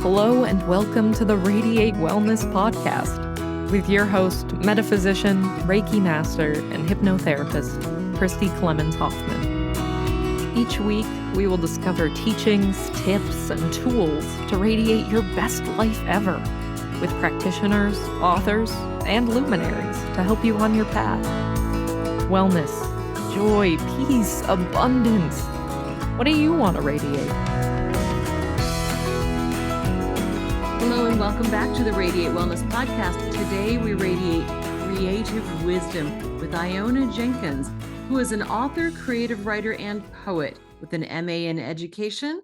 Hello and welcome to the Radiate Wellness Podcast with your host, metaphysician, Reiki master, and hypnotherapist, Christy Clemens Hoffman. Each week, we will discover teachings, tips, and tools to radiate your best life ever with practitioners, authors, and luminaries to help you on your path. Wellness, joy, peace, abundance. What do you want to radiate? Hello and welcome back to the Radiate Wellness Podcast. Today we radiate creative wisdom with Iona Jenkins, who is an author, creative writer, and poet with an MA in education,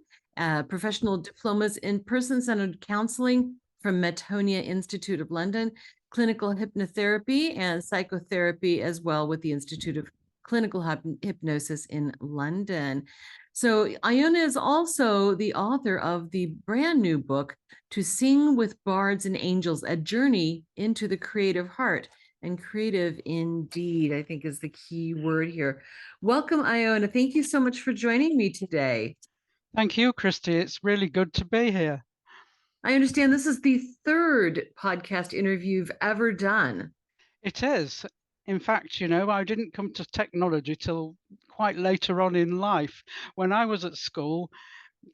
professional diplomas in person-centered counseling from Metanoia Institute of London, clinical hypnotherapy and psychotherapy as well with the Institute of Clinical Hypnosis in London. So Iona is also the author of the brand new book, To Sing with Bards and Angels, A Journey into the Creative Heart. And creative indeed, I think, is the key word here. Welcome, Iona. Thank you so much for joining me today. Thank you, Christy. It's really good to be here. I understand this is the third podcast interview you've ever done. It is. In fact, I didn't come to technology till quite later on in life. When I was at school,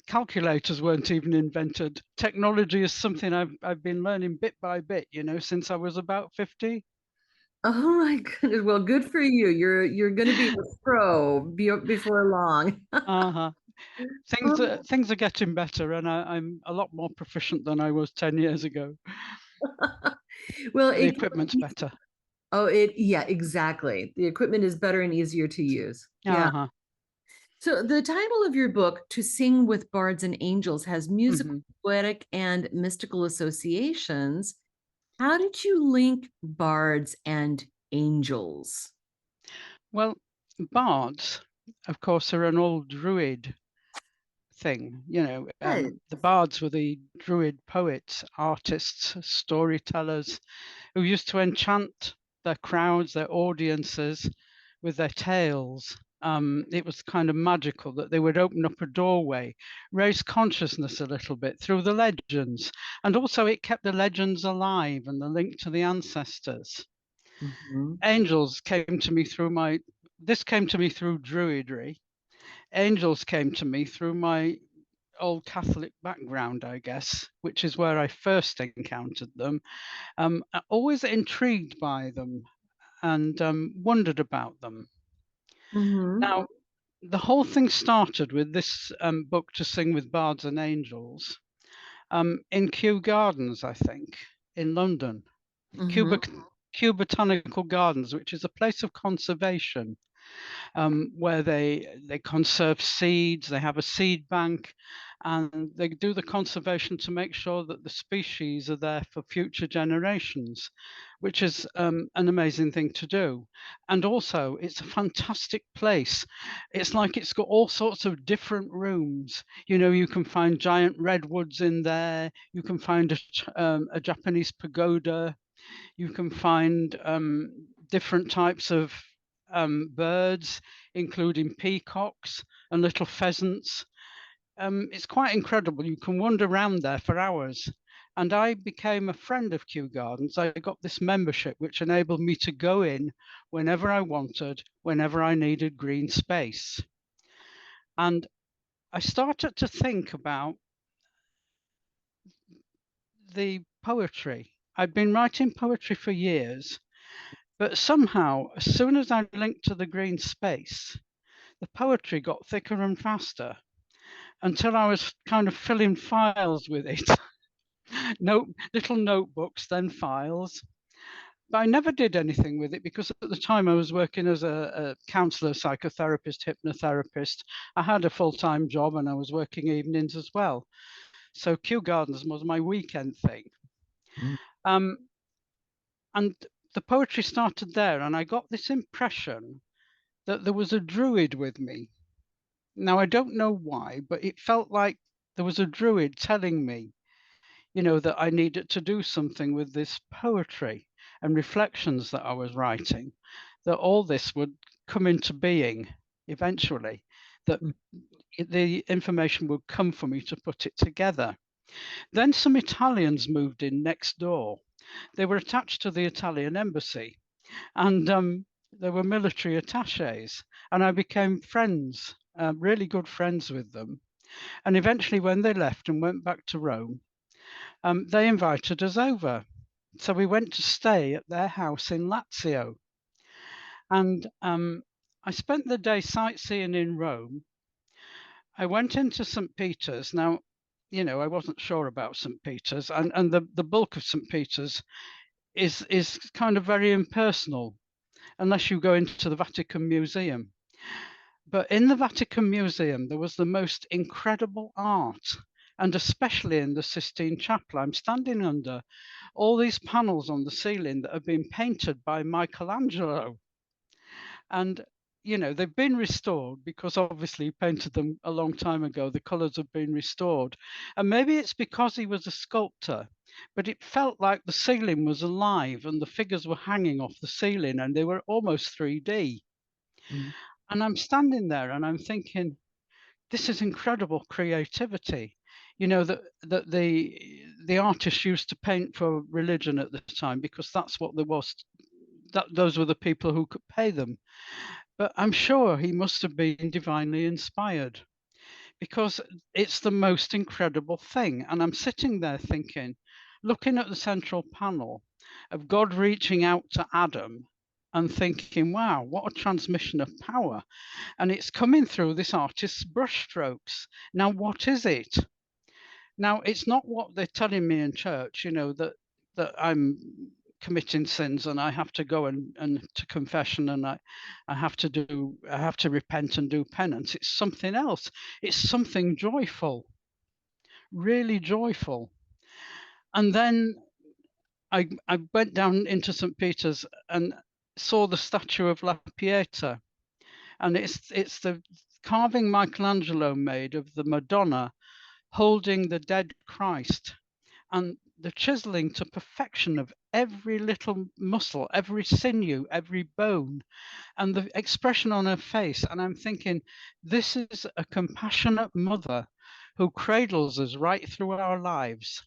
calculators weren't even invented. Technology is something I've been learning bit by bit, since I was about 50. Oh my goodness. Well, good for you. You're going to be a pro before long. Uh-huh. Things are getting better, and I'm a lot more proficient than I was 10 years ago. Well, the equipment's better. Oh, yeah, exactly. The equipment is better and easier to use. Yeah. Uh-huh. So the title of your book, To Sing with Bards and Angels, has musical, poetic, and mystical associations. How did you link bards and angels? Well, bards, of course, are an old druid thing. The bards were the druid poets, artists, storytellers who used to enchant their crowds, their audiences with their tales. It was kind of magical that they would open up a doorway, raise consciousness a little bit through the legends. And also it kept the legends alive and the link to the ancestors. Angels came to me through druidry. Angels came to me through my old Catholic background, I guess, which is where I first encountered them. Always intrigued by them and wondered about them. Now, the whole thing started with this book, To Sing with Bards and Angels, in Kew Gardens, I think, in London. Kew Botanical Gardens, which is a place of conservation, where they conserve seeds, they have a seed bank, and they do the conservation to make sure that the species are there for future generations, which is an amazing thing to do. And also, it's a fantastic place. It's like it's got all sorts of different rooms. You can find giant redwoods in there. You can find a Japanese pagoda. You can find different types of birds, including peacocks and little pheasants. It's quite incredible. You can wander around there for hours. And I became a friend of Kew Gardens. I got this membership, which enabled me to go in whenever I wanted, whenever I needed green space. And I started to think about the poetry. I'd been writing poetry for years, but somehow, as soon as I linked to the green space, the poetry got thicker and faster until I was kind of filling files with it. Little notebooks, then files. But I never did anything with it because at the time I was working as a counsellor, psychotherapist, hypnotherapist. I had a full-time job and I was working evenings as well. So Kew Gardens was my weekend thing. And the poetry started there, and I got this impression that there was a druid with me. Now, I don't know why, but it felt like there was a druid telling me, that I needed to do something with this poetry and reflections that I was writing, that all this would come into being eventually, that the information would come for me to put it together. Then some Italians moved in next door. They were attached to the Italian embassy, and they were military attachés. And I became friends, really good friends with them. And eventually, when they left and went back to Rome, they invited us over. So we went to stay at their house in Lazio. And I spent the day sightseeing in Rome. I went into St. Peter's. Now, I wasn't sure about St. Peter's, and the bulk of St. Peter's is kind of very impersonal, unless you go into the Vatican Museum. But in the Vatican Museum, there was the most incredible art, and especially in the Sistine Chapel. I'm standing under all these panels on the ceiling that have been painted by Michelangelo. And, they've been restored because obviously he painted them a long time ago. The colors have been restored. And maybe it's because he was a sculptor, but it felt like the ceiling was alive and the figures were hanging off the ceiling and they were almost 3D. And I'm standing there and I'm thinking, this is incredible creativity. That the artists used to paint for religion at the time because that's what there was. Those were the people who could pay them. But I'm sure he must have been divinely inspired because it's the most incredible thing. And I'm sitting there thinking, looking at the central panel of God reaching out to Adam and thinking, wow, what a transmission of power. And it's coming through this artist's brushstrokes. Now, what is it? Now, it's not what they're telling me in church, that I'm committing sins and I have to go and to confession and I have to repent and do penance. It's something else. It's something joyful, really joyful. And then I went down into St. Peter's and saw the statue of La Pieta, and it's the carving Michelangelo made of the Madonna holding the dead Christ, and the chiseling to perfection of every little muscle, every sinew, every bone, and the expression on her face. And I'm thinking, this is a compassionate mother who cradles us right through our lives,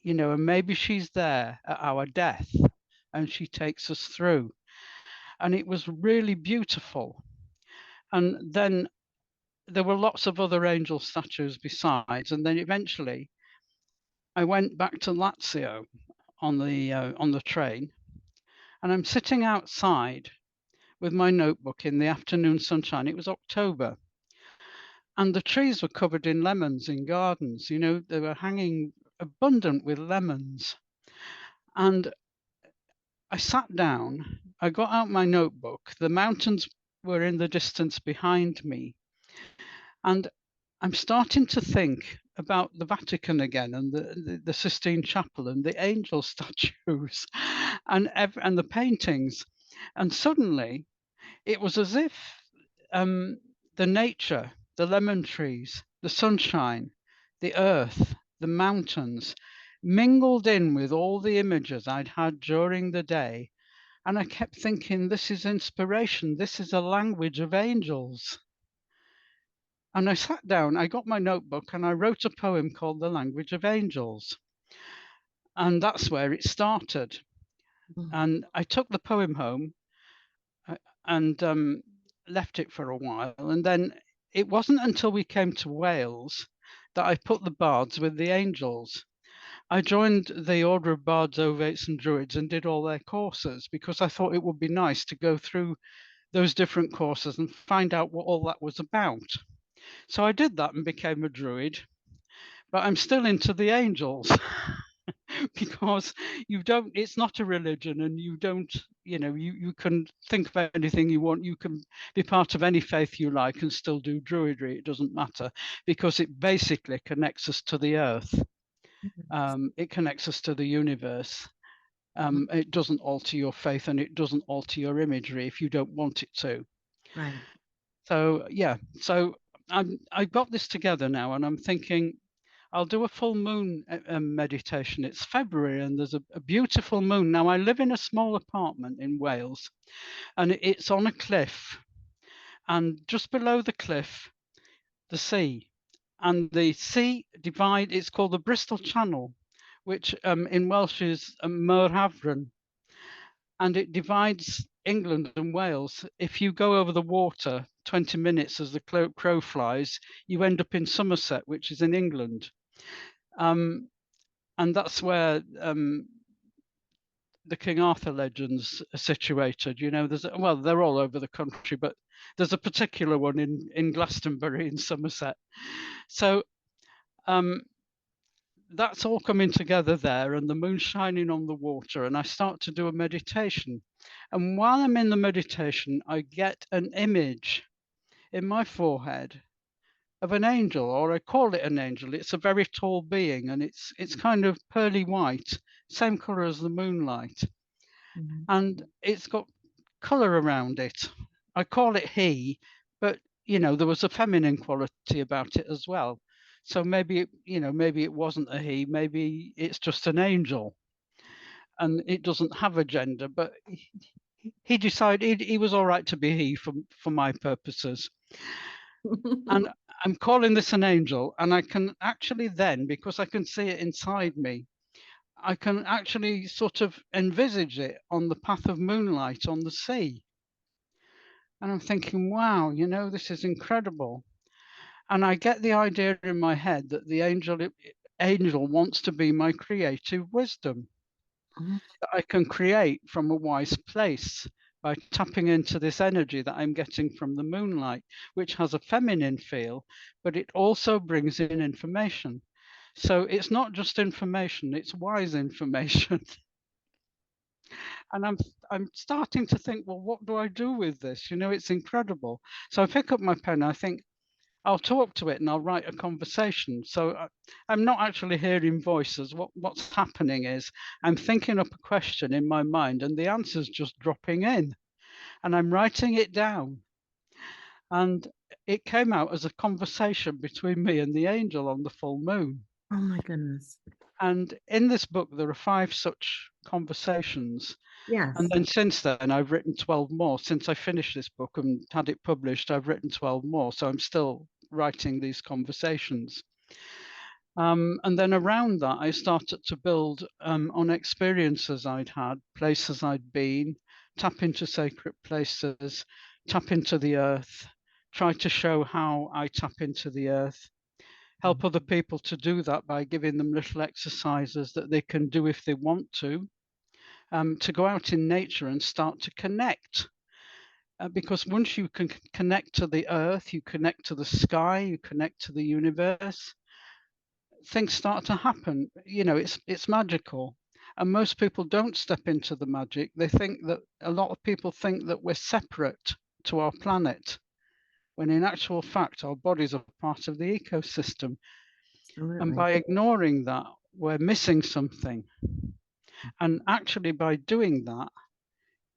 and maybe she's there at our death and she takes us through. And it was really beautiful. And then there were lots of other angel statues besides. And then eventually I went back to Lazio on the train, and I'm sitting outside with my notebook in the afternoon sunshine. It was October, and the trees were covered in lemons in gardens. They were hanging abundant with lemons. And I sat down, I got out my notebook. The mountains were in the distance behind me. And I'm starting to think about the Vatican again and the Sistine Chapel and the angel statues and the paintings. And suddenly it was as if the nature, the lemon trees, the sunshine, the earth, the mountains mingled in with all the images I'd had during the day. And I kept thinking, this is inspiration. This is a language of angels. And I sat down, I got my notebook and I wrote a poem called The Language of Angels. And that's where it started. And I took the poem home and left it for a while. And then it wasn't until we came to Wales that I put the bards with the angels. I joined the Order of Bards, Ovates and Druids and did all their courses because I thought it would be nice to go through those different courses and find out what all that was about. So I did that and became a druid, but I'm still into the angels because it's not a religion and you don't, you can think of anything you want. You can be part of any faith you like and still do druidry. It doesn't matter because it basically connects us to the earth. It connects us to the universe. It doesn't alter your faith and it doesn't alter your imagery if you don't want it to. Right. So, yeah. So I got this together now and I'm thinking I'll do a full moon meditation. It's February and there's a beautiful moon. Now I live in a small apartment in Wales and it's on a cliff, and just below the cliff, the sea. and the sea divide, it's called the Bristol Channel, which in Welsh is Môr Hafren, and it divides England and Wales. If you go over the water 20 minutes as the crow flies, you end up in Somerset, which is in England. And that's where the King Arthur legends are situated. You know, well, they're all over the country, but there's a particular one in Glastonbury in Somerset. So that's all coming together there, and the moon shining on the water, and I start to do a meditation. And while I'm in the meditation, I get an image in my forehead of an angel, or I call it an angel. It's a very tall being, and it's kind of pearly white, same color as the moonlight. And it's got color around it. I call it he, but you know, there was a feminine quality about it as well. So maybe, you know, maybe it wasn't a he, maybe it's just an angel and it doesn't have a gender, but he decided he was all right to be he for my purposes. And I'm calling this an angel, and I can actually then, because I can see it inside me, I can actually sort of envisage it on the path of moonlight on the sea. And I'm thinking, wow, you know, this is incredible. And I get the idea in my head that the angel wants to be my creative wisdom, that I can create from a wise place by tapping into this energy that I'm getting from the moonlight, which has a feminine feel, but it also brings in information. So it's not just information, it's wise information. And I'm starting to think, well, what do I do with this? You know, it's incredible. So I pick up my pen, I think, I'll talk to it and I'll write a conversation. So I'm not actually hearing voices. What's happening is I'm thinking up a question in my mind and the answer's just dropping in and I'm writing it down. And it came out as a conversation between me and the angel on the full moon. Oh my goodness. And in this book, there are 5 such conversations. Yes. And then since then, I've written 12 more. Since I finished this book and had it published, I've written 12 more. So I'm still writing these conversations. And then around that, I started to build on experiences I'd had, places I'd been, tap into sacred places, tap into the earth, try to show how I tap into the earth, help other people to do that by giving them little exercises that they can do if they want to go out in nature and start to connect. Because once you can connect to the earth, you connect to the sky, you connect to the universe, things start to happen. You know, it's magical. And most people don't step into the magic. They think that a lot of people think that we're separate to our planet, when in actual fact, our bodies are part of the ecosystem. Absolutely. And by ignoring that, we're missing something. And actually, by doing that,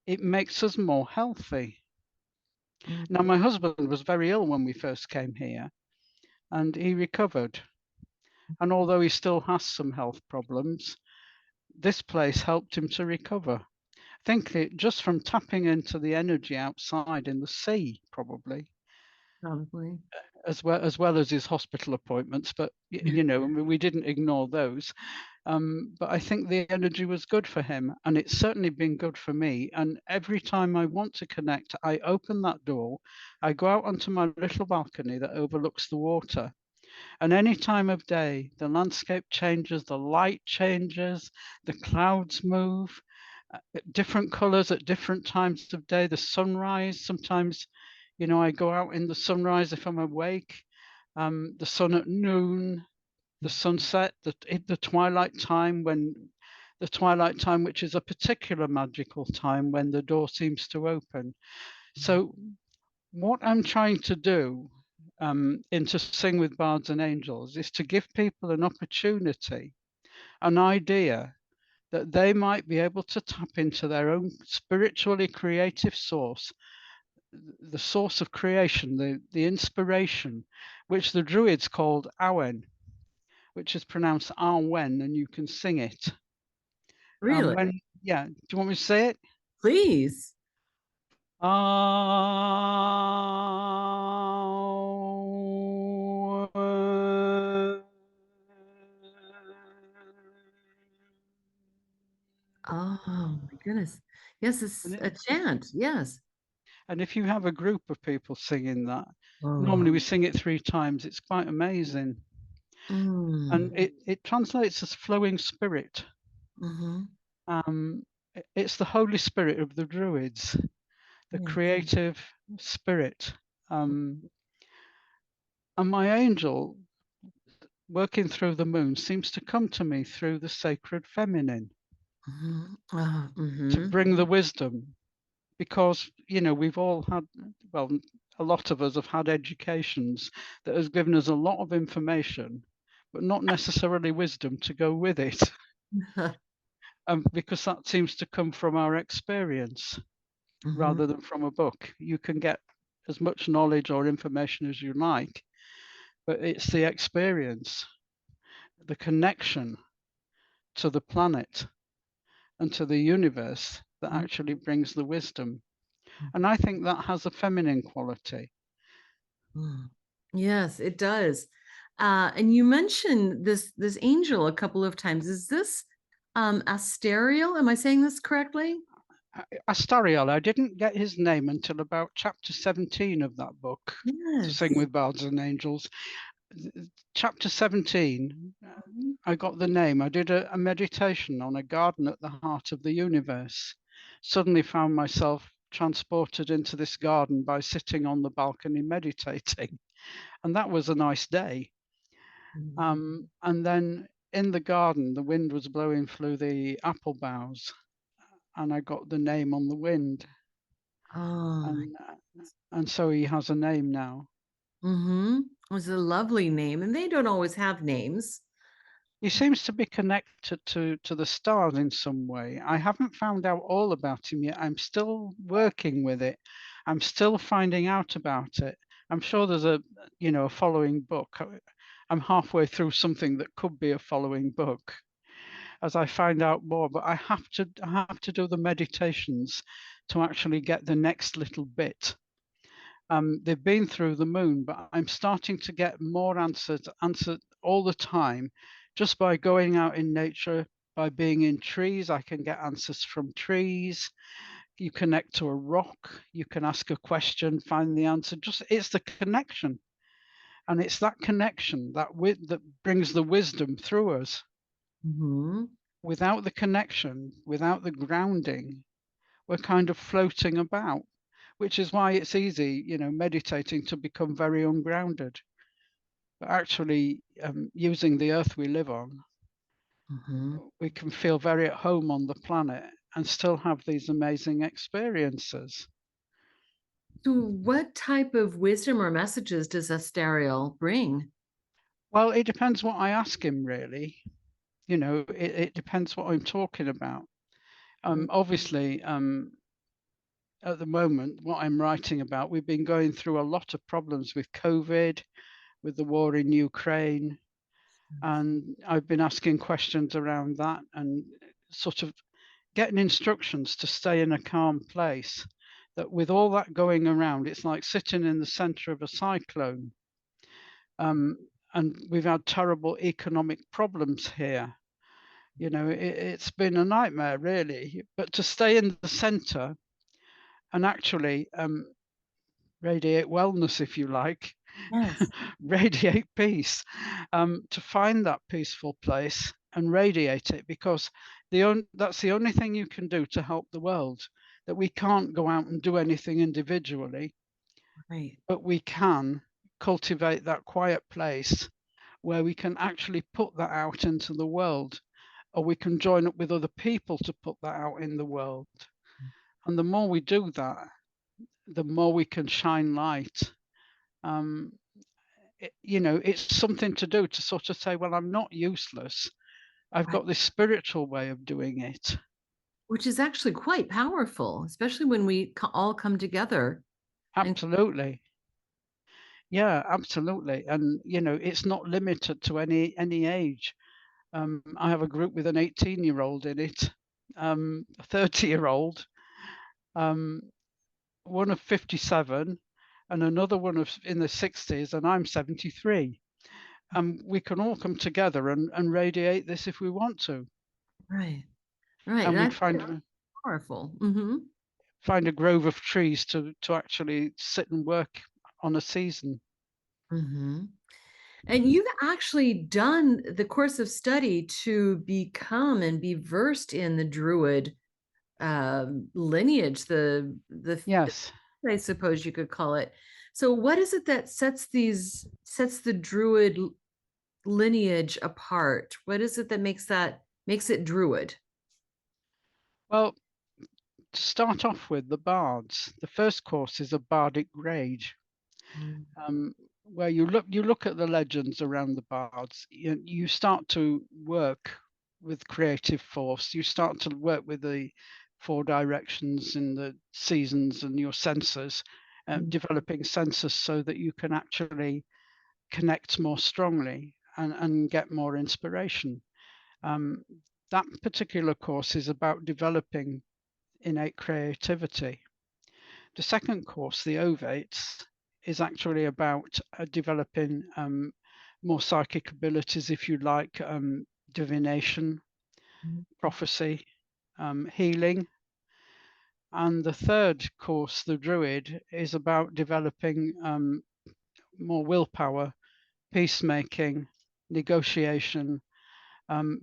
it makes us more healthy. Now, my husband was very ill when we first came here, and he recovered. And although he still has some health problems, this place helped him to recover. I think just from tapping into the energy outside in the sea, probably. As well as his hospital appointments, but you know, we didn't ignore those. But I think the energy was good for him, and it's certainly been good for me. And every time I want to connect, I open that door, I go out onto my little balcony that overlooks the water. And any time of day, the landscape changes, the light changes, the clouds move, different colors at different times of day, the sunrise. Sometimes, you know, I go out in the sunrise if I'm awake, the sun at noon, the sunset, the twilight time, which is a particular magical time when the door seems to open. So what I'm trying to do into Sing with Bards and Angels is to give people an opportunity, an idea that they might be able to tap into their own spiritually creative source, the source of creation, the inspiration, which the Druids called Awen, which is pronounced Arwen, and you can sing it. Really? Yeah. Do you want me to say it? Please. Awen. Oh my goodness. Yes, it's And a chant. Yes. if you have a group of people singing that, Oh. normally we sing it 3 times. It's quite amazing. And Mm. it translates as flowing spirit. Mhm. It's the Holy Spirit of the Druids, the Yes. creative spirit. Um, and my angel, working through the moon, seems to come to me through the sacred feminine Mhm. to Mhm. bring the wisdom. Because, we've all had, well, a lot of us have had educations that has given us a lot of information, but not necessarily wisdom to go with it. Because that seems to come from our experience Mhm. rather than from a book. You can get as much knowledge or information as you like, but it's the experience, the connection to the planet and to the universe that Mhm. actually brings the wisdom. And I think that has a feminine quality. Mm. Yes, it does. And you mentioned this angel a couple of times. Is this Asteriel? Am I saying this correctly? Astariel, I didn't get his name until about chapter 17 of that book, To Sing Yes. with Bards and Angels. Chapter 17, Mhm. I got the name. I did a meditation on a garden at the heart of the universe. Suddenly found myself transported into this garden by sitting on the balcony meditating. And that was a nice day. Mhm. And then in the garden, the wind was blowing through the apple boughs, and I got the name on the wind. Oh, And so he has a name now. mm-hmm. It was a lovely name, and they don't always have names. He seems to be connected to the stars in some way. I haven't found out all about him yet. I'm still working with it. I'm still finding out about it. I'm sure there's a following book. I'm halfway through something that could be a following book as I find out more, but I have to do the meditations to actually get the next little bit. They've been through the moon, but I'm starting to get more answered all the time just by going out in nature, by being in trees. I can get answers from trees. You connect to a rock, you can ask a question, find the answer. Just it's the connection. And it's that connection that brings the wisdom through us. Mm-hmm. Without the connection, without the grounding, we're kind of floating about, which is why it's easy, meditating to become very ungrounded. But actually, using the earth we live on, Mm-hmm. we can feel very at home on the planet and still have these amazing experiences. So, what type of wisdom or messages does Asteriel bring? Well, it depends what I ask him, really. It depends what I'm talking about. Obviously, at the moment, what I'm writing about, we've been going through a lot of problems with COVID, with the war in Ukraine, and I've been asking questions around that and sort of getting instructions to stay in a calm place. That with all that going around, it's like sitting in the center of a cyclone. Um, and we've had terrible economic problems here. It's been a nightmare, really. But to stay in the center and actually radiate wellness, if you like, Yes. radiate peace, to find that peaceful place and radiate it, because that's the only thing you can do to help the world. That we can't go out and do anything individually, Right. but we can cultivate that quiet place where we can actually put that out into the world, or we can join up with other people to put that out in the world. And the more we do that, the more we can shine light. Um, it's something to do to sort of say, well, I'm not useless. I've Right. got this spiritual way of doing it. Which is actually quite powerful, especially when we all come together. And Absolutely. Yeah, absolutely. And it's not limited to any age. I have a group with an 18-year-old in it, a 30-year-old, um, one of 57, and another one of in the 60s, and I'm 73. We can all come together and radiate this if we want to. right. Right. and we'd That's find powerful. find a grove of trees to actually sit and work on a season. And you've actually done the course of study to become and be versed in the Druid lineage, the Yes. I suppose you could call it. So what is it that sets the Druid lineage apart? What is it that makes it Druid? Well, to start off with, the bards. The first course is a bardic grade, where you look at the legends around the bards. You start to work with creative force. You start to work with the four directions in the seasons and your senses, developing senses so that you can actually connect more strongly and get more inspiration. That particular course is about developing innate creativity. The second course, the Ovates, is actually about developing more psychic abilities, if you like, divination, prophecy, healing. And the third course, the Druid, is about developing more willpower, peacemaking, negotiation,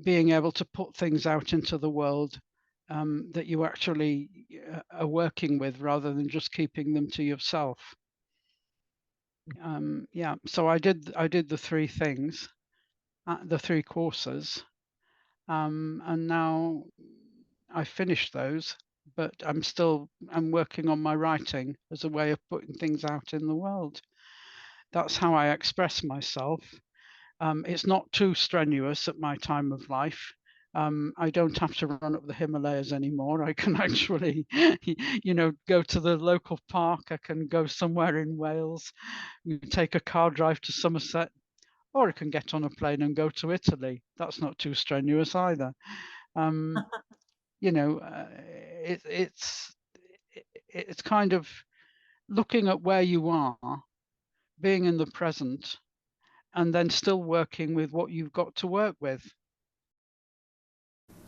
being able to put things out into the world that you actually are working with rather than just keeping them to yourself. Yeah, so I did the three things, the three courses, and now I finished those, but I'm working on my writing as a way of putting things out in the world. That's how I express myself. It's not too strenuous at my time of life. I don't have to run up the Himalayas anymore. I can actually, go to the local park. I can go somewhere in Wales, take a car drive to Somerset, or I can get on a plane and go to Italy. That's not too strenuous either. Um, it's kind of looking at where you are, being in the present, and then still working with what you've got to work with.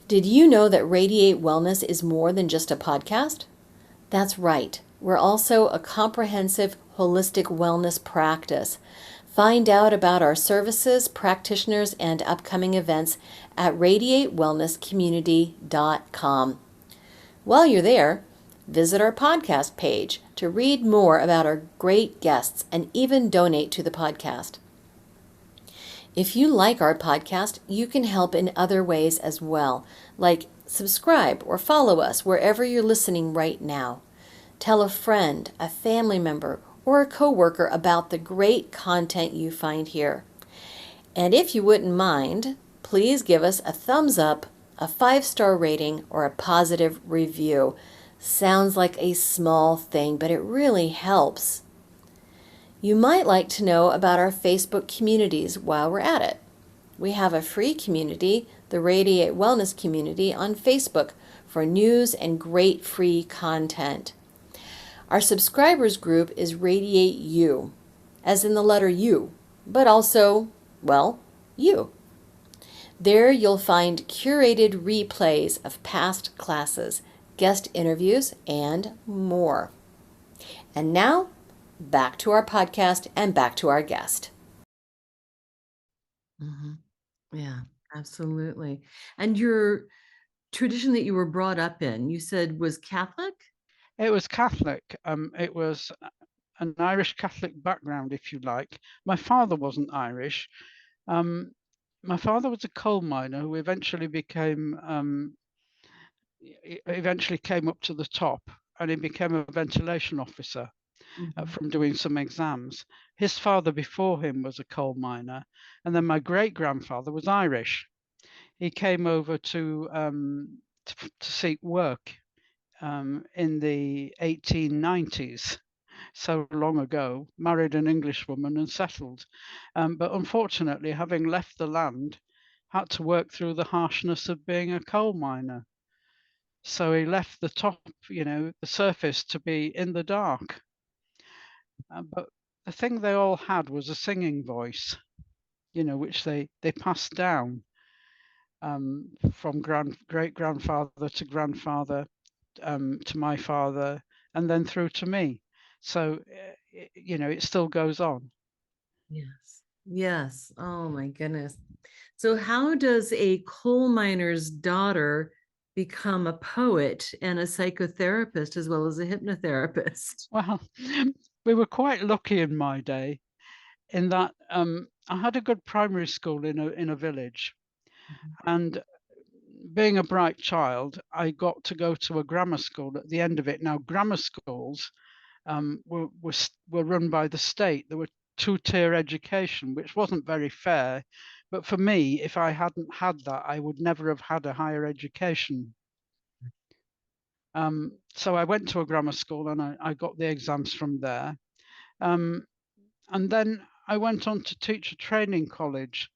Did you know that Radiate Wellness is more than just a podcast? That's right. We're also a comprehensive holistic wellness practice. Find out about our services, practitioners, and upcoming events at radiatewellnesscommunity.com. While you're there, visit our podcast page to read more about our great guests and even donate to the podcast. If you like our podcast, you can help in other ways as well, like subscribe or follow us wherever you're listening right now. Tell a friend, a family member, or a coworker about the great content you find here. And if you wouldn't mind, please give us a thumbs up, a 5-star rating, or a positive review. Sounds like a small thing, but it really helps. You might like to know about our Facebook communities while we're at it. We have a free community, the Radiate Wellness Community, on Facebook for news and great free content. Our subscribers group is Radiate U, as in the letter U, but also, well, you. There you'll find curated replays of past classes, guest interviews, and more. And now, back to our podcast and back to our guest. Yeah, absolutely. And your tradition that you were brought up in, you said was Catholic? It was Catholic. It was an Irish Catholic background, if you like. My father wasn't Irish. My father was a coal miner who eventually came up to the top, and he became a ventilation officer from doing some exams. His father before him was a coal miner, and then my great grandfather was Irish. He came over to seek work in the 1890s, so long ago, married an Englishwoman and settled. But unfortunately, having left the land, had to work through the harshness of being a coal miner. So he left the top, the surface, to be in the dark. But the thing they all had was a singing voice, which they passed down. from great-grandfather to grandfather, to my father, and then through to me. So, it still goes on. Yes. Yes. Oh my goodness. So how does a coal miner's daughter become a poet and a psychotherapist as well as a hypnotherapist? Well, we were quite lucky in my day in that I had a good primary school in a village, and being a bright child, I got to go to a grammar school at the end of it. Now, grammar schools were run by the state. There were two-tier education, which wasn't very fair. But for me, if I hadn't had that, I would never have had a higher education. So I went to a grammar school and I got the exams from there. And then I went on to teacher training college.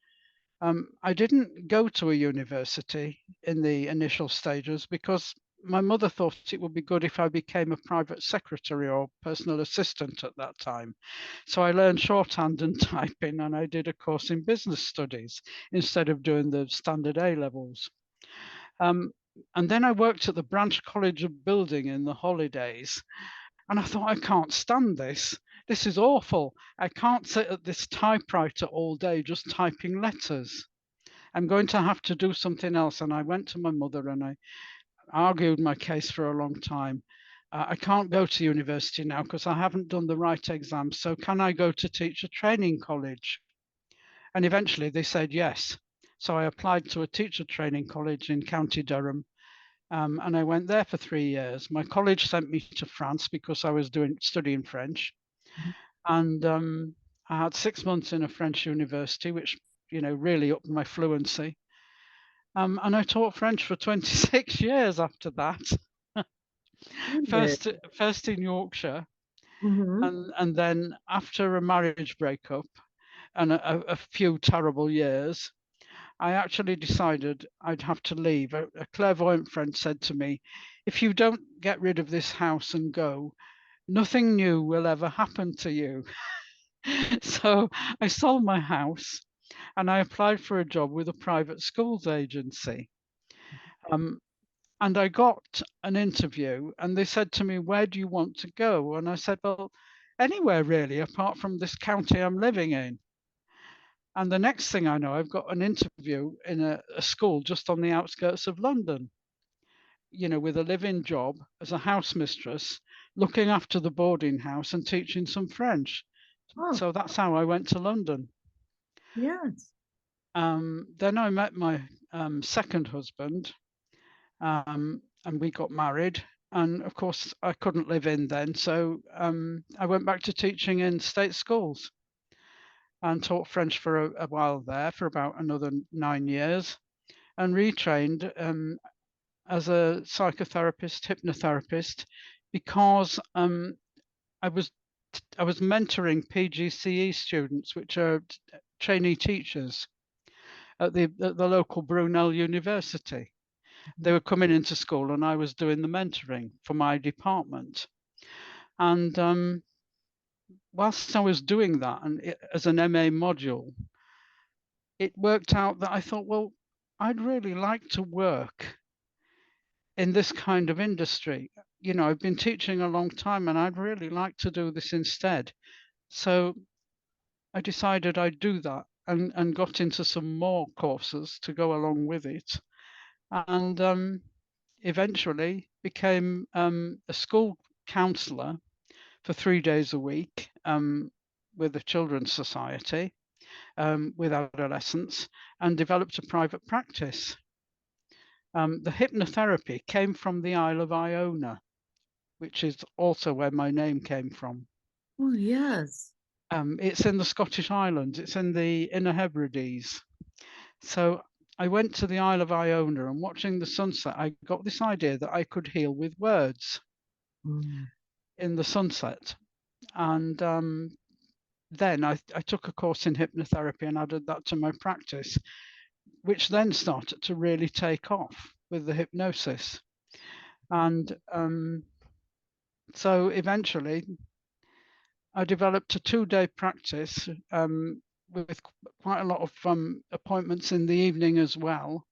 I didn't go to a university in the initial stages because my mother thought it would be good if I became a private secretary or personal assistant at that time. So I learned shorthand and typing, and I did a course in business studies instead of doing the standard A levels. And then I worked at the Branch College of Building in the holidays. And I thought, I can't stand this. This is awful. I can't sit at this typewriter all day just typing letters. I'm going to have to do something else. And I went to my mother and I argued my case for a long time. I can't go to university now because I haven't done the right exams. So can I go to teacher training college? And eventually they said yes. So I applied to a teacher training college in County Durham. And I went there for 3 years. My college sent me to France because I was studying French. And I had 6 months in a French university, which, really upped my fluency. And I taught French for 26 years after that. First in Yorkshire, and then after a marriage breakup and a few terrible years, I actually decided I'd have to leave. A clairvoyant friend said to me, if you don't get rid of this house and go, nothing new will ever happen to you. So I sold my house and I applied for a job with a private schools agency. And I got an interview and they said to me, where do you want to go? And I said, well, anywhere really, apart from this county I'm living in. And the next thing I know, I've got an interview in a school just on the outskirts of London, with a live-in job as a house mistress, looking after the boarding house and teaching some French. Oh, So that's how I went to London. yes. Then I met my second husband, and we got married. And of course, I couldn't live in then. So I went back to teaching in state schools and taught French for a while there, for about another 9 years, and retrained as a psychotherapist, hypnotherapist, because I was mentoring PGCE students, which are trainee teachers at the local Brunel University. They were coming into school and I was doing the mentoring for my department. And whilst I was doing that, and as an MA module, it worked out that I thought, well, I'd really like to work in this kind of industry. I've been teaching a long time and I'd really like to do this instead. So I decided I'd do that and got into some more courses to go along with it. And eventually became a school counsellor for 3 days a week with the Children's Society with adolescents, and developed a private practice. The hypnotherapy came from the Isle of Iona, which is also where my name came from. Oh, yes. It's in the Scottish Islands. It's in the Inner Hebrides. So I went to the Isle of Iona, and watching the sunset, I got this idea that I could heal with words in the sunset. And then I took a course in hypnotherapy and added that to my practice, which then started to really take off with the hypnosis. And so eventually I developed a 2-day practice with quite a lot of appointments in the evening as well.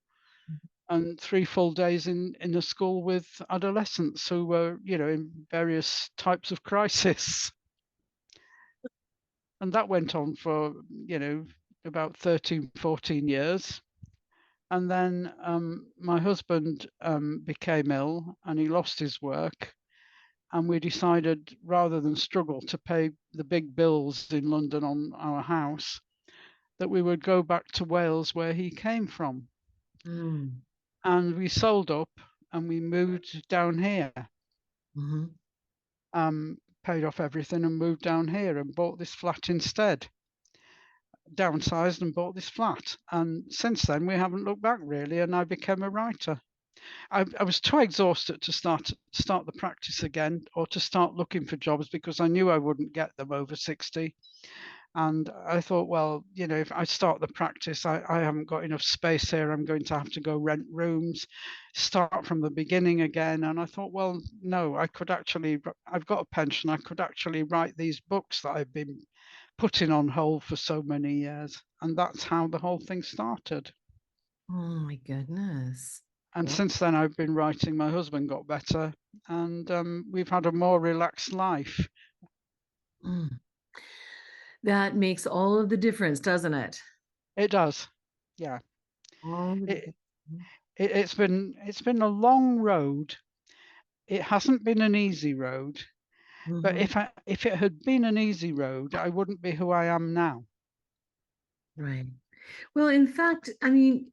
and 3 full days in a school with adolescents who were, in various types of crisis. And that went on for, about 13, 14 years. And then my husband became ill and he lost his work. And we decided, rather than struggle to pay the big bills in London on our house, that we would go back to Wales, where he came from. Mm. And we sold up and we moved down here. Mm-hmm. Paid off everything and moved down here and bought this flat instead. Downsized and bought this flat. And since then, we haven't looked back really. And I became a writer. I was too exhausted to start the practice again, or to start looking for jobs, because I knew I wouldn't get them over 60. And I thought, well, if I start the practice, I haven't got enough space here. I'm going to have to go rent rooms, start from the beginning again. And I thought, well, no, I've got a pension. I could actually write these books that I've been putting on hold for so many years. And that's how the whole thing started. Oh my goodness. And Wow. since then, I've been writing. My husband got better, and we've had a more relaxed life. Mm. That makes all of the difference, doesn't it? It does, yeah. All the It, difference. it's been a long road. It hasn't been an easy road, but Mhm. if it had been an easy road, I wouldn't be who I am now. Right. Well, in fact, I mean,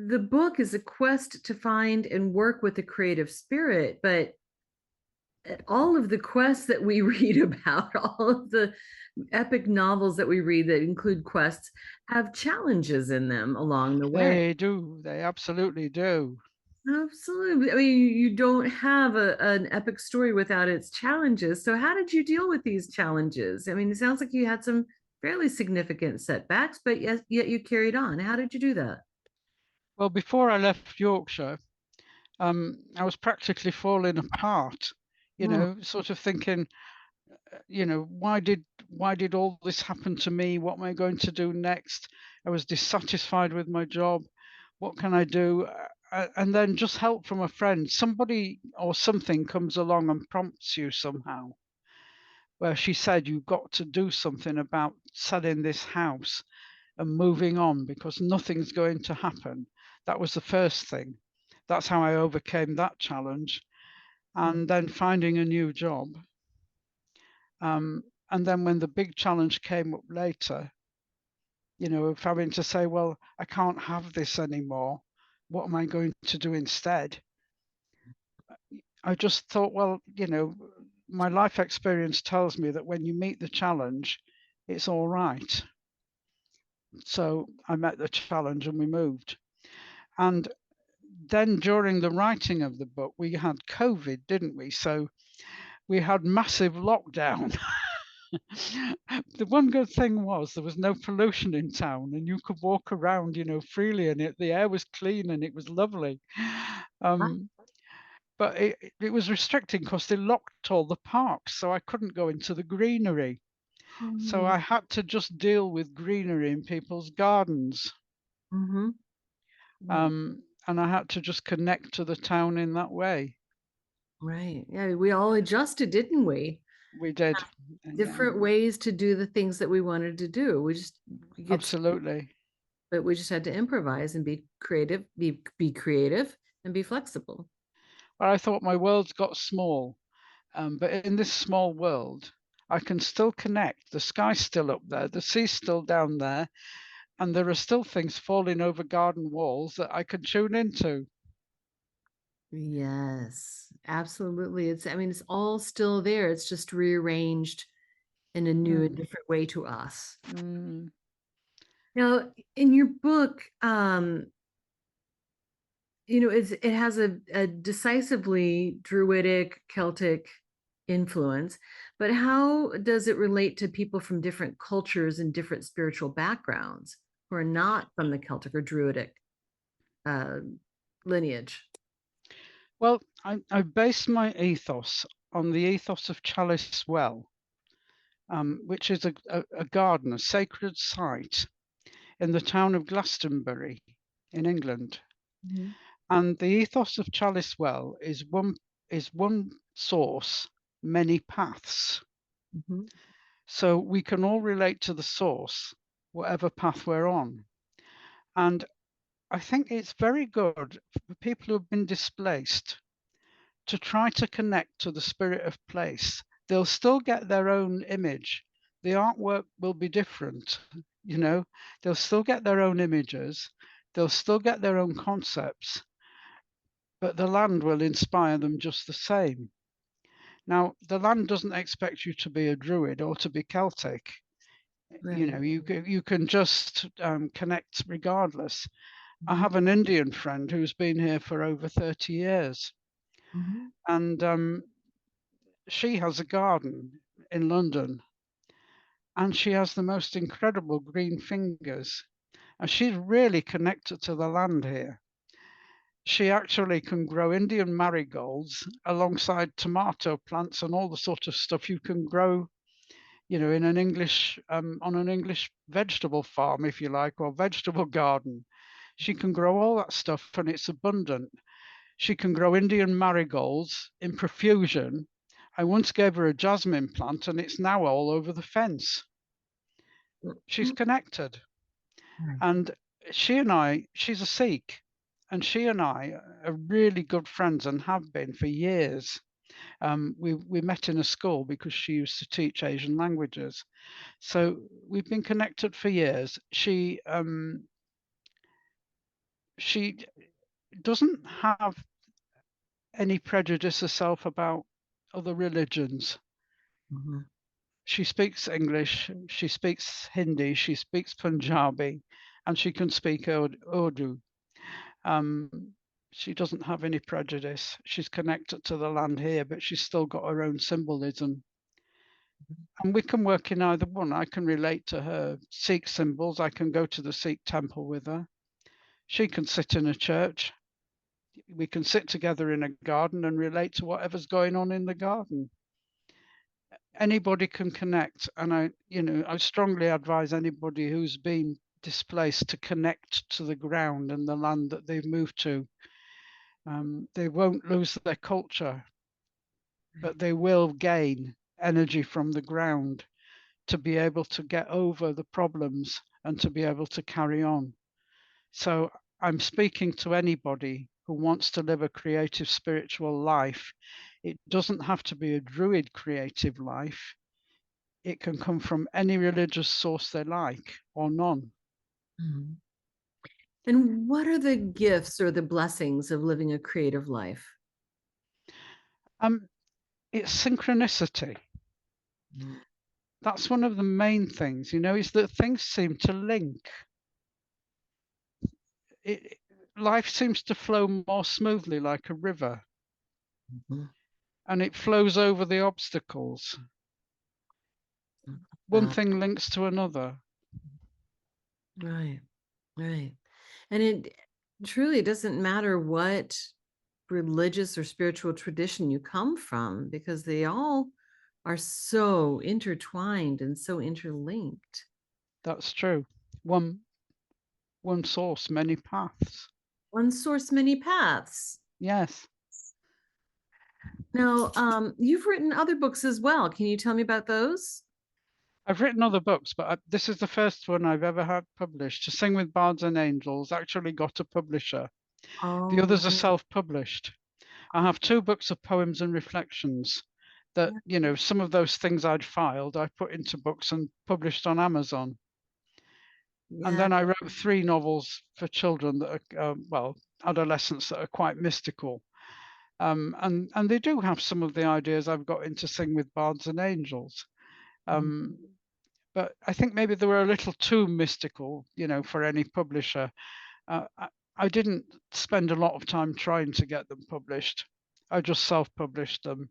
the book is a quest to find and work with the creative spirit, but all of the quests that we read about, all of the epic novels that we read that include quests, have challenges in them along the way. They do. They absolutely do. Absolutely. I mean, you don't have an epic story without its challenges. So, how did you deal with these challenges? I mean, it sounds like you had some fairly significant setbacks, but yet you carried on. How did you do that? Well, before I left Yorkshire, I was practically falling apart, Mm, sort of thinking, why did all this happen to me? What am I going to do next? I was dissatisfied with my job. What can I do? And then just help from a friend, somebody or something comes along and prompts you somehow, where she said, you've got to do something about selling this house and moving on, because nothing's going to happen. That was the first thing. That's how I overcame that challenge. And then finding a new job. And then when the big challenge came up later, of having to say, well, I can't have this anymore. What am I going to do instead? I just thought, well, my life experience tells me that when you meet the challenge, it's all right. So I met the challenge and we moved. And then during the writing of the book, we had COVID, didn't we? So we had massive lockdown. The one good thing was there was no pollution in town and you could walk around, freely, and the air was clean and it was lovely. But it was restricting because they locked all the parks, so I couldn't go into the greenery. So I had to just deal with greenery in people's gardens. mm-hmm. And I had to just connect to the town in that way. Right. Yeah, we all adjusted, didn't we? We did. Different ways to do the things that we wanted to do. Absolutely. But we just had to improvise and be creative, be creative and be flexible. Well, I thought my world's got small, but in this small world, I can still connect. The sky's still up there, the sea's still down there, and there are still things falling over garden walls that I can tune into. Yes, absolutely. It's all still there. It's just rearranged in a new and different way to us. Now, in your book, it has a decisively Druidic Celtic influence, but how does it relate to people from different cultures and different spiritual backgrounds who are not from the Celtic or Druidic lineage? Well, I based my ethos on the ethos of Chalice Well, which is a garden, a sacred site in the town of Glastonbury in England. And the ethos of Chalice Well is one source, many paths. Mm-hmm. So we can all relate to the source, whatever path we're on. And I think it's very good for people who have been displaced to try to connect to the spirit of place. They'll still get their own image. The artwork will be different, they'll still get their own images, they'll still get their own concepts, but the land will inspire them just the same. Now, the land doesn't expect you to be a druid or to be Celtic. Right. You can just connect regardless. I Mm-hmm. have an Indian friend who's been here for over 30 years, Mm-hmm. and she has a garden in London, and she has the most incredible green fingers, and she's really connected to the land here. She actually can grow Indian marigolds alongside tomato plants and all the sort of stuff you can grow, in an English on an English vegetable farm, if you like, or vegetable garden. She can grow all that stuff, and it's abundant. She can grow Indian marigolds in profusion. I once gave her a jasmine plant, and it's now all over the fence. She's connected. Right. And she's a Sikh, and she and I are really good friends and have been for years. We met in a school because she used to teach Asian languages. So we've been connected for years. She doesn't have any prejudice herself about other religions. Mm-hmm. She speaks English, she speaks Hindi, she speaks Punjabi, and she can speak Urdu. Um, she doesn't have any prejudice. She's connected to the land here, but she's still got her own symbolism. And we can work in either one. I can relate to her Sikh symbols. I can go to the Sikh temple with her. She can sit in a church. We can sit together in a garden and relate to whatever's going on in the garden. Anybody can connect. And I strongly advise anybody who's been displaced to connect to the ground and the land that they've moved to. They won't lose their culture, but they will gain energy from the ground to be able to get over the problems and to be able to carry on. So I'm speaking to anybody who wants to live a creative spiritual life. It doesn't have to be a druid creative life. It can come from any religious source they like or none. Mm-hmm. And what are the gifts or the blessings of living a creative life? It's synchronicity. Mm-hmm. That's one of the main things, is that things seem to link. Life seems to flow more smoothly like a river, and it flows over the obstacles. One thing links to another. Right, right. And it truly doesn't matter what religious or spiritual tradition you come from, because they all are so intertwined and so interlinked. That's true. One source, many paths. One source, many paths. Yes. Now, you've written other books as well. Can you tell me about those? I've written other books, but this is the first one I've ever had published. To Sing with Bards and Angels actually got a publisher. Oh, The others are self-published. I have 2 books of poems and reflections that, some of those things I'd filed, I put into books and published on Amazon. yeah. And then I wrote 3 novels for children that are, adolescents that are quite mystical. And they do have some of the ideas I've got into Sing with Bards and Angels. But I think maybe they were a little too mystical, for any publisher. I didn't spend a lot of time trying to get them published. I just self-published them.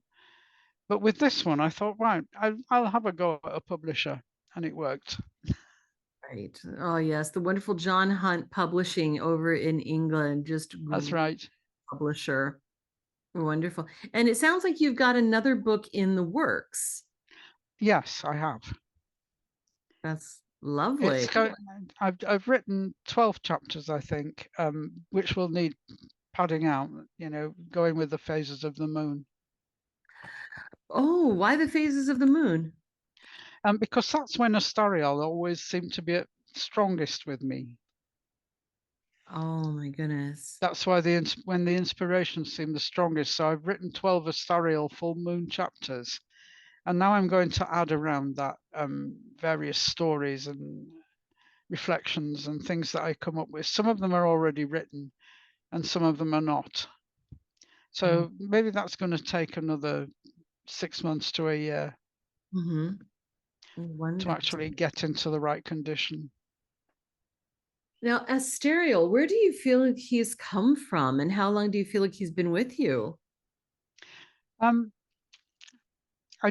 But with this one, I thought, right, I'll have a go at a publisher, and it worked. Right. Oh, yes. The wonderful John Hunt Publishing over in England. Just That's right. Publisher. Wonderful. And it sounds like you've got another book in the works. Yes, I have. That's lovely. I've written 12 chapters, I think, which will need padding out, going with the phases of the moon. Oh, why the phases of the moon? Because that's when Astariel always seemed to be at strongest with me. Oh my goodness. That's why when the inspiration seemed the strongest. So I've written 12 Astariel full moon chapters. And now I'm going to add around that various stories and reflections and things that I come up with. Some of them are already written and some of them are not. So maybe that's going to take another 6 months to a year to actually get into the right condition. Now, Astariel, where do you feel like he's come from, and how long do you feel like he's been with you? I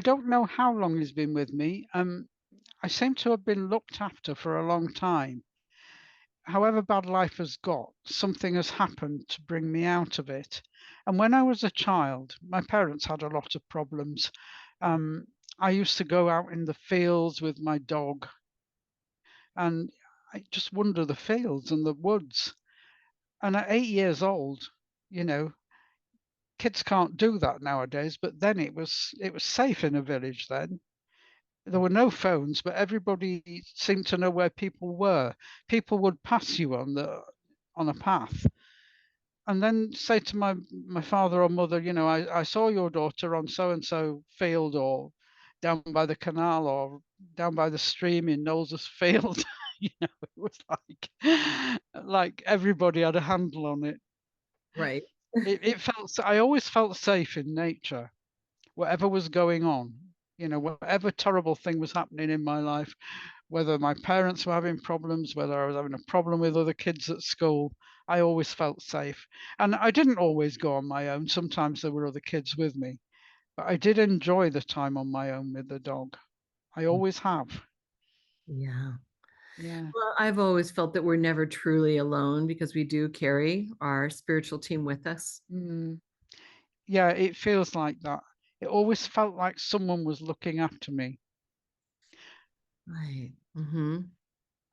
don't know how long he's been with me. I seem to have been looked after for a long time. However bad life has got, something has happened to bring me out of it. And when I was a child, my parents had a lot of problems. I used to go out in the fields with my dog, and I just wander the fields and the woods. And at 8 years old, kids can't do that nowadays, but then it was safe in a village then. There were no phones, but everybody seemed to know where people were. People would pass you on a path and then say to my father or mother, I saw your daughter on so and so field, or down by the canal, or down by the stream in Knowles's field. It was like everybody had a handle on it. Right. I always felt safe in nature, whatever was going on, whatever terrible thing was happening in my life, whether my parents were having problems, whether I was having a problem with other kids at school, I always felt safe. And I didn't always go on my own. Sometimes there were other kids with me, but I did enjoy the time on my own with the dog. I always have. Yeah. Yeah. Well, I've always felt that we're never truly alone because we do carry our spiritual team with us. Yeah, it feels like that. It always felt like someone was looking after me. Right. And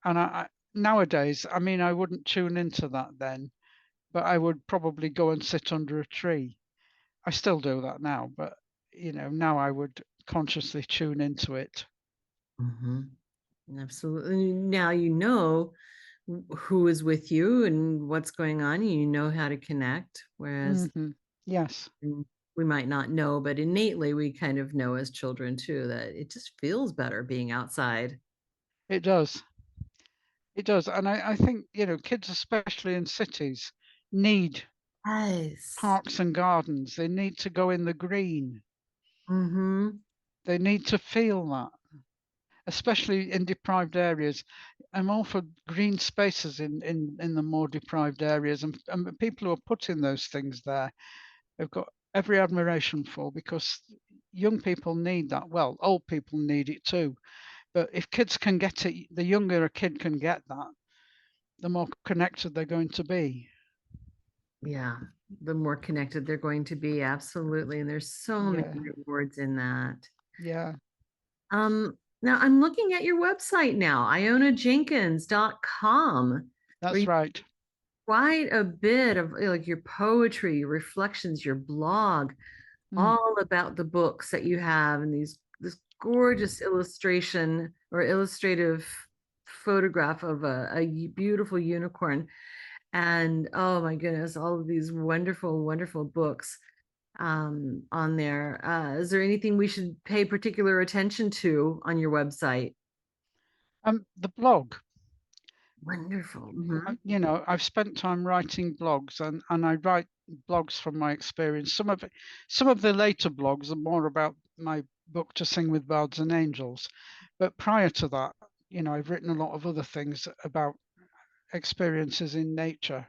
I nowadays, I wouldn't tune into that then, but I would probably go and sit under a tree. I still do that now, but now I would consciously tune into it. Absolutely. Now you know who is with you and what's going on, and you know how to connect. Whereas Yes, we might not know, but innately we kind of know as children too that it just feels better being outside. it does. It does. And I think, kids, especially in cities, need Yes. parks and gardens. They need to go in the green. They need to feel that, especially in deprived areas. I'm all for green spaces in the more deprived areas, and people who are putting those things there, they've got every admiration for, because young people need that. Well, old people need it too. But if kids can get it, the younger a kid can get that, the more connected they're going to be. Yeah, the more connected they're going to be. Absolutely. And there's so many rewards in that. Yeah. Now I'm looking at your website now, ionajenkins.com. That's right. Quite a bit of like your poetry, your reflections, your blog, all about the books that you have, and this gorgeous illustration or illustrative photograph of a beautiful unicorn. And oh my goodness, all of these wonderful, wonderful books on there. Is there anything we should pay particular attention to on your website? The blog. Wonderful. I've spent time writing blogs, and I write blogs from my experience. Some of the later blogs are more about my book To Sing with Bards and Angels. But prior to that, I've written a lot of other things about experiences in nature.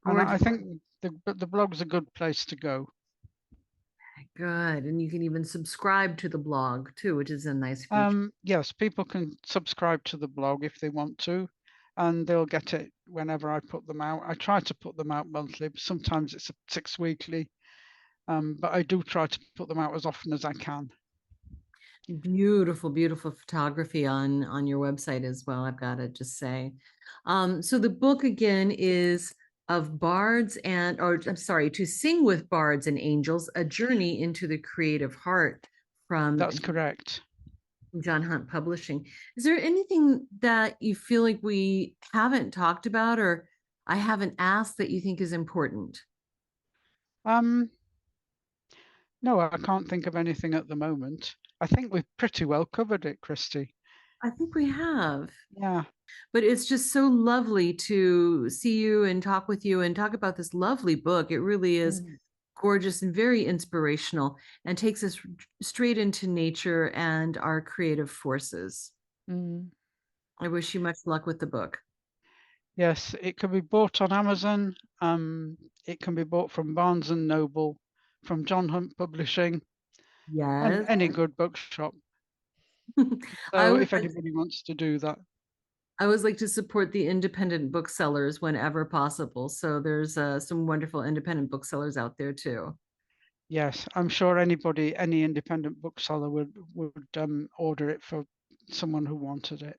And I think the blog's a good place to go. Good. And you can even subscribe to the blog too, which is a nice feature. Yes, people can subscribe to the blog if they want to, and they'll get it whenever I put them out. I try to put them out monthly, but sometimes it's 6 weekly, but I do try to put them out as often as I can. Beautiful, beautiful photography on your website as well, I've got to just say. So the book again is of bards to sing with bards and angels, a journey into the creative heart from That's correct. John Hunt Publishing. Is there anything that you feel like we haven't talked about or I haven't asked that you think is important? No, I can't think of anything at the moment. I think we've pretty well covered it, Christy. I think we have. Yeah. But it's just so lovely to see you and talk with you and talk about this lovely book. It really is gorgeous and very inspirational and takes us straight into nature and our creative forces. I wish you much luck with the book. Yes, it can be bought on Amazon. It can be bought from Barnes and Noble, from John Hunt Publishing, and Yes. any good bookshop. So if anybody wants to do that. I always like to support the independent booksellers whenever possible. So there's some wonderful independent booksellers out there too. Yes, I'm sure any independent bookseller would order it for someone who wanted it.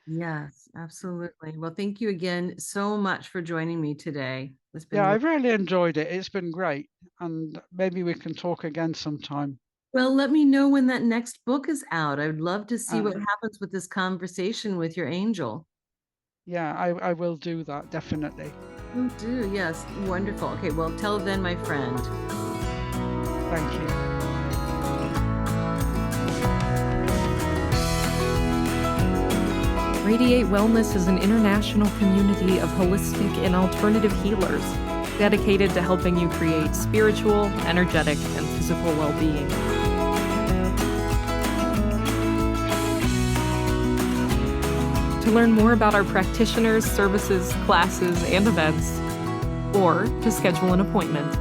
Yes, absolutely. Well, thank you again so much for joining me today. It's been I've really enjoyed it. It's been great. And maybe we can talk again sometime. Well, let me know when that next book is out. I would love to see what happens with this conversation with your angel. Yeah, I will do that, definitely. You do, yes. Wonderful. Okay, well, till then, my friend. Thank you. Radiate Wellness is an international community of holistic and alternative healers dedicated to helping you create spiritual, energetic, and physical well-being. To learn more about our practitioners, services, classes, and events, or to schedule an appointment,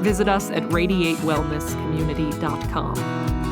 visit us at radiatewellnesscommunity.com.